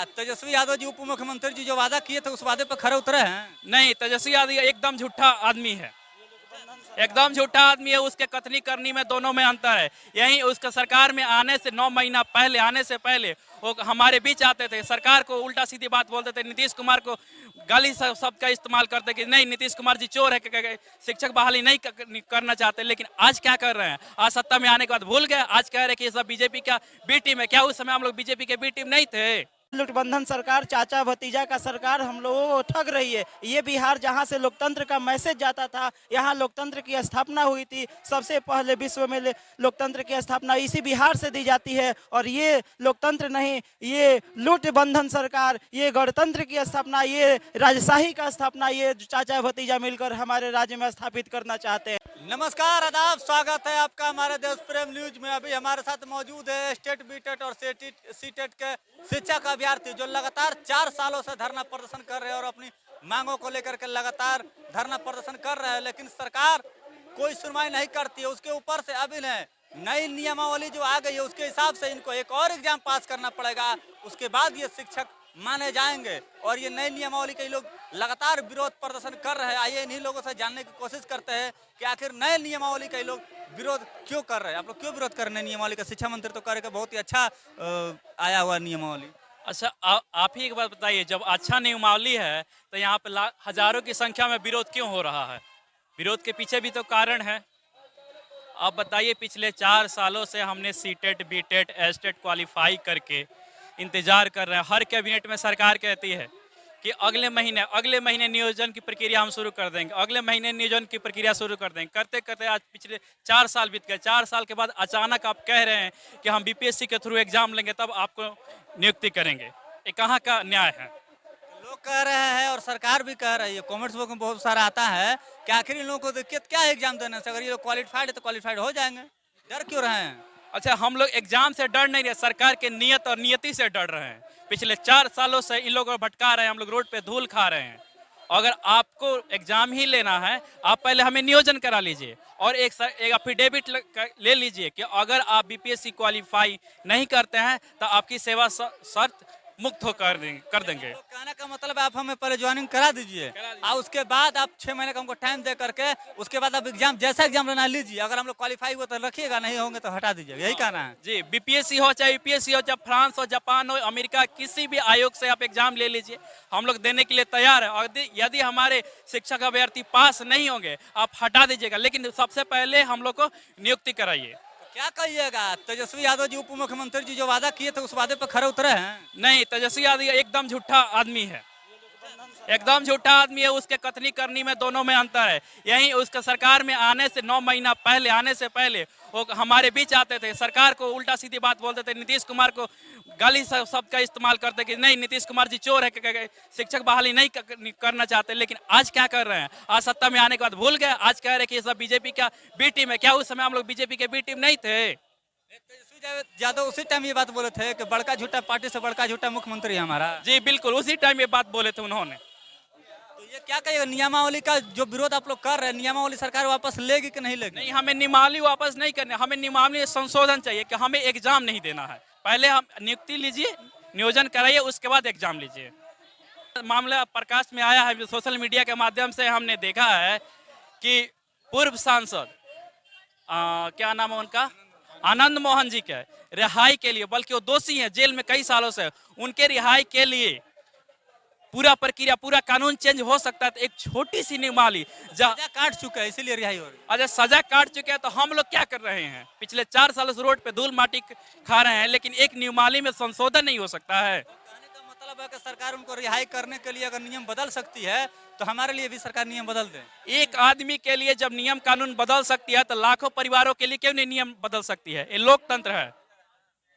तेजस्वी यादव जी उप मुख्यमंत्री जी जो वादा किए थे उस वादे पर खरे उतरे हैं? नहीं, तेजस्वी यादव एकदम झूठा आदमी है, एकदम झूठा आदमी है। उसके कथनी करनी में दोनों में अंतर है। यही उसका सरकार में आने से 9 महीना पहले, आने से पहले वो हमारे बीच आते थे, सरकार को उल्टा सीधी बात बोलते थे, नीतीश कुमार को गाली शब्द का इस्तेमाल करते कि नहीं नीतीश कुमार जी चोर है, शिक्षक बहाली नहीं करना चाहते। लेकिन आज क्या कर रहे हैं? आज सत्ता में आने के बाद भूल गए, आज कह रहे हैं कि ये सब बीजेपी का बी टीम है। क्या उस समय हम लोग बीजेपी के बी टीम नहीं थे? लुटबंधन सरकार, चाचा भतीजा का सरकार हम लोगों को ठग रही है। ये बिहार जहाँ से लोकतंत्र का मैसेज जाता था, यहाँ लोकतंत्र की स्थापना हुई थी। सबसे पहले विश्व में लोकतंत्र की स्थापना इसी बिहार से दी जाती है। और ये लोकतंत्र नहीं, ये लुटबंधन सरकार, ये गणतंत्र की स्थापना, ये राजशाही का स्थापना, ये चाचा भतीजा मिलकर हमारे राज्य में स्थापित करना चाहते हैं। नमस्कार, आदाब, स्वागत है आपका हमारे देश प्रेम न्यूज में। अभी हमारे साथ मौजूद है स्टेट बीटेट और सीटेट के शिक्षक अभ्यर्थी जो लगातार 4 सालों से धरना प्रदर्शन कर रहे हैं और अपनी मांगों को लेकर के लगातार धरना प्रदर्शन कर रहे हैं, लेकिन सरकार कोई सुनवाई नहीं करती है। उसके ऊपर से अभी नई नियमावली जो आ गई है उसके हिसाब से इनको एक और एग्जाम पास करना पड़ेगा, उसके बाद ये शिक्षक माने जाएंगे। और ये नई नियमावली के लोग लगातार विरोध प्रदर्शन कर रहे हैं। आइए इन्हीं लोगों से जानने की कोशिश करते हैं कि आखिर नए नियमावली के लोग विरोध क्यों कर रहे हैं। आप लोग क्यों विरोध कर रहे हैं नियमावली का? शिक्षा मंत्री तो करेगा बहुत ही अच्छा आया हुआ नियमावली। अच्छा, आप ही एक बात बताइए, जब अच्छा नियमावली है तो यहाँ पे हजारों की संख्या में विरोध क्यों हो रहा है? विरोध के पीछे भी तो कारण है। आप बताइए, पिछले 4 सालों से हमने सीटेट, बीटेट, एस्टेट क्वालिफाई करके इंतजार कर रहे हैं। हर कैबिनेट में सरकार कहती है कि अगले महीने नियोजन की प्रक्रिया हम शुरू कर देंगे, अगले महीने नियोजन की प्रक्रिया शुरू कर देंगे। करते करते आज पिछले 4 साल बीत गए। 4 साल के बाद अचानक आप कह रहे हैं कि हम बीपीएससी के थ्रू एग्जाम लेंगे तब आपको नियुक्ति करेंगे। ये कहाँ का न्याय है? लोग कह रहे हैं और सरकार भी कह रही है, कमेंट्स में बहुत सारा आता है कि आखिर इन लोगों को दिक्कत क्या है एग्जाम देने से? अगर ये लोग क्वालिफाइड है तो क्वालिफाइड हो जाएंगे, डर क्यों रहे हैं? अच्छा, हम लोग एग्जाम से डर नहीं रहे, सरकार के नियत और नियति से डर रहे हैं। पिछले 4 सालों से इन लोगों को भटका रहे हैं, हम लोग रोड पे धूल खा रहे हैं। अगर आपको एग्जाम ही लेना है, आप पहले हमें नियोजन करा लीजिए और एक एफिडेविट ले लीजिए कि अगर आप बीपीएससी क्वालिफाई नहीं करते हैं तो आपकी सेवा शर्त मुक्त कर देंगे। तो कहने का मतलब आप हमें पहले ज्वाइनिंग करा दीजिए और उसके बाद आप 6 महीने का हमको टाइम दे करके उसके बाद आप एग्जाम जैसा एग्जाम लेना लीजिए। अगर हम लोग क्वालिफाई हुए तो रखिएगा, नहीं होंगे तो हटा दीजिएगा, यही कहना है? जी, बीपीएससी हो चाहे यूपीएससी हो, चाहे फ्रांस हो, जापान हो, अमेरिका, किसी भी आयोग से आप एग्जाम ले लीजिए, हम लोग देने के लिए तैयार है। और यदि हमारे शिक्षक अभ्यर्थी पास नहीं होंगे आप हटा दीजिएगा, लेकिन सबसे पहले हम लोग को नियुक्ति कराइए। क्या कहिएगा, तेजस्वी यादव जी उप मुख्यमंत्री जी जो वादा किए थे उस वादे पर खरे उतरे हैं? नहीं, तेजस्वी यादव एकदम झूठा आदमी है, एकदम झूठा आदमी है। उसके कथनी करनी में दोनों में अंतर है। यही उसका सरकार में आने से 9 महीना पहले, आने से पहले वो हमारे बीच आते थे, सरकार को उल्टा सीधी बात बोलते थे, नीतीश कुमार को गाली शब्द का इस्तेमाल करते कि नहीं नीतीश कुमार जी चोर है, शिक्षक बहाली नहीं करना चाहते। लेकिन आज क्या कर रहे हैं? आज सत्ता में आने के बाद भूल गए, आज कह रहे हैं कि ये सब बीजेपी का बी टीम है। क्या उस समय हम लोग बीजेपी के बी टीम नहीं थे? तेजस्वी यादव उसी टाइम ये बात बोले थे कि बड़का झूठा पार्टी से बड़का झूठा मुख्यमंत्री है हमारा। जी बिल्कुल, उसी टाइम ये बात बोले थे उन्होंने। तो ये क्या कहिएगा, नियमावली का जो विरोध आप लोग कर रहे हैं, नियमावली सरकार वापस लेगी कि नहीं लेगी? नहीं, हमें नियमावली वापस नहीं करनी, हमें नियमावली में संशोधन चाहिए कि हमें एग्जाम नहीं देना है। पहले हम नियुक्ति लीजिए, नियोजन कराइए, उसके बाद एग्जाम लीजिए। मामला प्रकाश में आया है, सोशल मीडिया के माध्यम से हमने देखा है कि पूर्व सांसद क्या नाम है उनका, आनंद मोहन जी के रिहाई के लिए, बल्कि वो दोषी हैं जेल में कई सालों से, उनके रिहाई के लिए पूरा प्रक्रिया, पूरा कानून चेंज हो सकता है। तो एक छोटी सी नियमावली सजा काट चुका है इसीलिए रिहाई हो रही है। अच्छा, सजा काट चुके हैं तो हम लोग क्या कर रहे हैं? पिछले 4 सालों से रोड पे धूल माटी खा रहे हैं, लेकिन एक नियमावली में संशोधन नहीं हो सकता है। तो कहने का मतलब है कि सरकार उनको रिहाई करने के लिए अगर नियम बदल सकती है तो हमारे लिए भी सरकार नियम बदल दे। एक आदमी के लिए जब नियम कानून बदल सकती है तो लाखों परिवारों के लिए क्यों नहीं नियम बदल सकती है? ये लोकतंत्र है।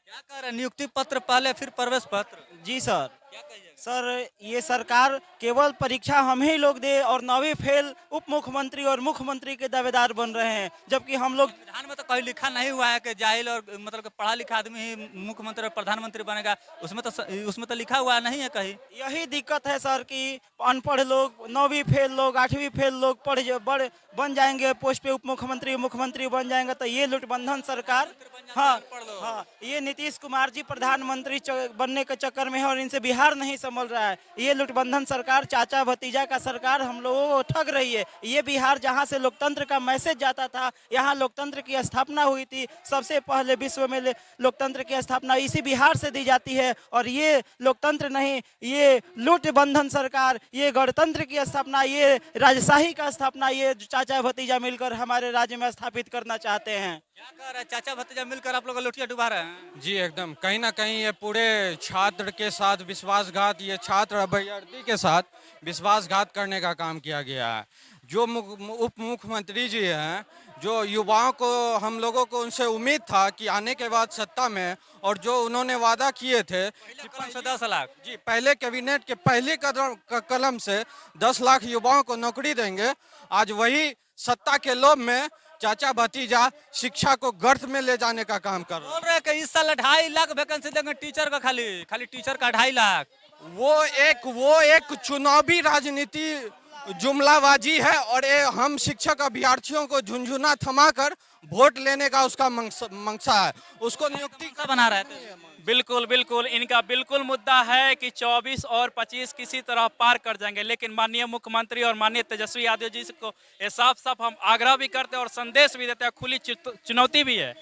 क्या कह रहे हैं, नियुक्ति पत्र पहले फिर प्रवेश पत्र? जी सर, क्या कहिएगा? सर ये सरकार केवल परीक्षा हम ही लोग दे और 9वीं फेल उप मुख्यमंत्री और मुख्यमंत्री के दावेदार बन रहे हैं, जबकि हम लोग संविधान में तो कहीं लिखा नहीं हुआ है कि जाहिल और मतलब कि पढ़ा लिखा आदमी ही मुख्यमंत्री और प्रधानमंत्री बनेगा। उसमें तो लिखा हुआ नहीं है कहीं। यही दिक्कत है सर कि अनपढ़ लोग 9वीं फेल लोग 8वीं फेल लोग बड़ बन जाएंगे पोस्ट पे, उप मुख्यमंत्री मुख्यमंत्री बन जाएंगे, तो ये लुटबंधन सरकार। हाँ हाँ, ये नीतीश कुमार जी प्रधानमंत्री बनने के चक्कर में है और इनसे बिहार नहीं संभल रहा है। ये लुटबंधन सरकार, चाचा भतीजा का सरकार हम लोगों को ठग रही है। ये बिहार जहाँ से लोकतंत्र का मैसेज जाता था, यहाँ लोकतंत्र की स्थापना हुई थी, सबसे पहले विश्व में लोकतंत्र की स्थापना इसी बिहार से दी जाती है। और ये लोकतंत्र नहीं, ये लूट बंधन सरकार, ये गणतंत्र की स्थापना, ये राजशाही का स्थापना ये चाचा भतीजा मिलकर हमारे राज्य में स्थापित करना चाहते हैं। क्या कर रहे हैं चाचा भतीजा मिलकर आप लोग लुटिया डुबा रहे हैं? जी एकदम, कहीं ना कहीं ये पूरे छात्र के साथ विश्वासघात, ये छात्र अभ्यर्थी के साथ विश्वासघात करने का काम किया गया है। जो उप मुख्यमंत्री जी हैं, जो युवाओं को, हम लोगों को उनसे उम्मीद था कि आने के बाद सत्ता में, और जो उन्होंने वादा किए थे कि कलम से 10 लाख जी पहले कैबिनेट के पहले कलम से 10 लाख युवाओं को नौकरी देंगे, आज वही सत्ता के लोभ में चाचा भतीजा शिक्षा को गर्त में ले जाने का काम कर रहे हैं। बोल रहे कि इस साल 2.5 लाख वैकेंसी देंगे टीचर का, खाली टीचर का 2.5 लाख। वो एक चुनावी राजनीति जुमलाबाजी है, और ये हम शिक्षक अभ्यर्थियों को झुंझुना थमाकर वोट लेने का उसका मंशा है, उसको नियुक्ति बना रहे थे। बिल्कुल बिल्कुल, इनका बिल्कुल मुद्दा है कि 24 और 25 किसी तरह पार कर जाएंगे। लेकिन माननीय मुख्यमंत्री और माननीय तेजस्वी यादव जी को ये साफ साफ हम आग्रह भी करते हैं और संदेश भी देते हैं, खुली चुनौती भी है।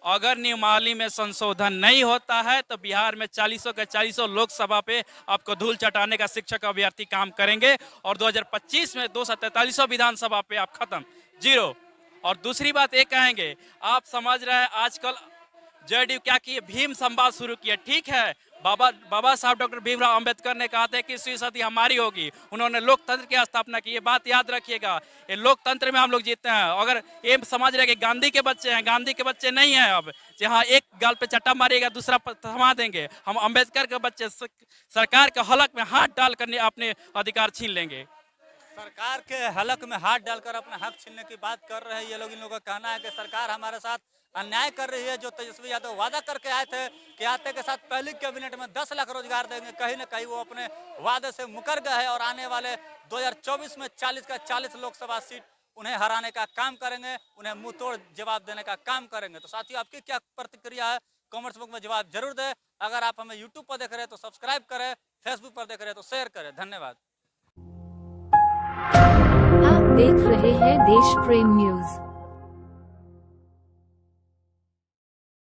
अगर नियमावली में संशोधन नहीं होता है तो बिहार में 40 के 40 लोकसभा पे आपको धूल चटाने का शिक्षक अभ्यर्थी काम करेंगे, और 2025 में 243 विधानसभा पे आप खत्म, जीरो। और दूसरी बात ये कहेंगे, आप समझ रहे हैं आजकल जेडीयू क्या किए, भीम संवाद शुरू किए। ठीक है, बाबा साहब डॉक्टर भीमराव अंबेडकर ने कहा था कि 21वीं सदी हमारी होगी, उन्होंने लोकतंत्र की स्थापना की। ये बात याद रखिएगा, ये लोकतंत्र में हम लोग जीते हैं। अगर ये समझ रहे कि गांधी के बच्चे हैं, गांधी के बच्चे नहीं हैं। अब जहाँ एक गाल पे चट्टा मारिएगा दूसरा थमा देंगे। हम अंबेडकर के बच्चे, सरकार के हलक में हाथ डालकर अपने अधिकार छीन लेंगे। सरकार के हलक में हाथ डालकर अपना हक छीनने की बात कर रहे हैं ये लोग। इन लोगों का कहना है कि सरकार हमारे साथ अन्याय कर रही है। जो तेजस्वी यादव वादा करके आए थे कि आते के साथ पहली कैबिनेट में 10 लाख रोजगार देंगे, कहीं ना कहीं वो अपने वादे से मुकर गए हैं और आने वाले 2024 में 40 का 40 लोकसभा सीट उन्हें हराने का काम करेंगे, उन्हें मुंह तोड़ जवाब देने का काम करेंगे। तो साथियों, आपकी क्या प्रतिक्रिया है कमेंट्स बॉक्स में जवाब जरूर दें। अगर आप हमें यूट्यूब पर देख रहे हैं तो सब्सक्राइब करें, फेसबुक पर देख रहे हैं तो शेयर करें। धन्यवाद। आप देख रहे हैं देश प्रेम न्यूज।